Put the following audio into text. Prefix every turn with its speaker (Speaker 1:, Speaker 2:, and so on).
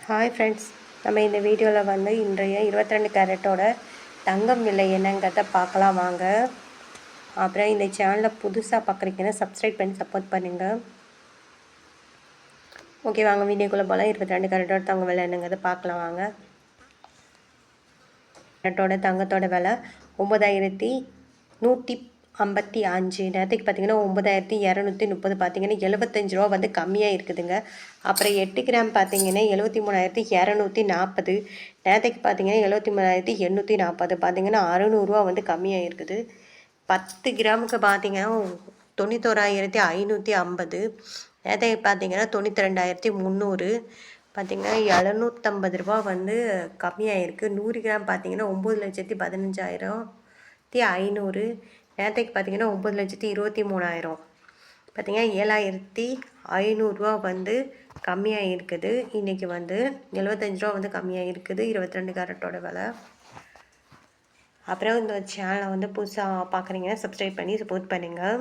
Speaker 1: Hi friends, நம்ம இந்த வீடியோவில் வந்து இன்றைய 22 கேரட்டோட தங்கம் விலை என்னங்கிறத பார்க்கலாம் வாங்க. அப்புறம் இந்த சேனலை புதுசாக பார்க்குறீங்கன்னா சப்ஸ்கிரைப் பண்ணி சப்போர்ட் பண்ணுங்கள். ஓகே, வாங்க வீடியோக்குள்ளே போகலாம். 22 கேரட்டோட தங்கம் விலை என்னங்கிறத பார்க்கலாம் வாங்க. கேரட்டோட தங்கத்தோட விலை 9155. நேரத்துக்கு பார்த்தீங்கன்னா 9230. பார்த்தீங்கன்னா 75 ரூபா வந்து கம்மியாக இருக்குதுங்க. அப்புறம் 8 கிராம் பார்த்தீங்கன்னா 73,240. நேரத்துக்கு பார்த்தீங்கன்னா 73,840. பார்த்தீங்கன்னா 600 வந்து கம்மியாக இருக்குது. 10 கிராமுக்கு பார்த்தீங்கன்னா 91,550. நேரத்துக்கு பார்த்தீங்கன்னா 92,300. பார்த்திங்கன்னா 750 வந்து கம்மியாக இருக்குது. 100 கிராம் பார்த்தீங்கன்னா 9,15,500. நேரத்துக்கு பார்த்தீங்கன்னா 9,23,000. பார்த்திங்கன்னா 7,500 வந்து கம்மியாக இருக்குது. இன்றைக்கி வந்து 75 வந்து கம்மியாக இருக்குது 22 கேரட்டோட விலை. அப்புறம் இந்த சேனலை வந்து புதுசாக பார்க்குறீங்கன்னா சப்ஸ்கிரைப் பண்ணி சப்போர்ட் பண்ணுங்கள்.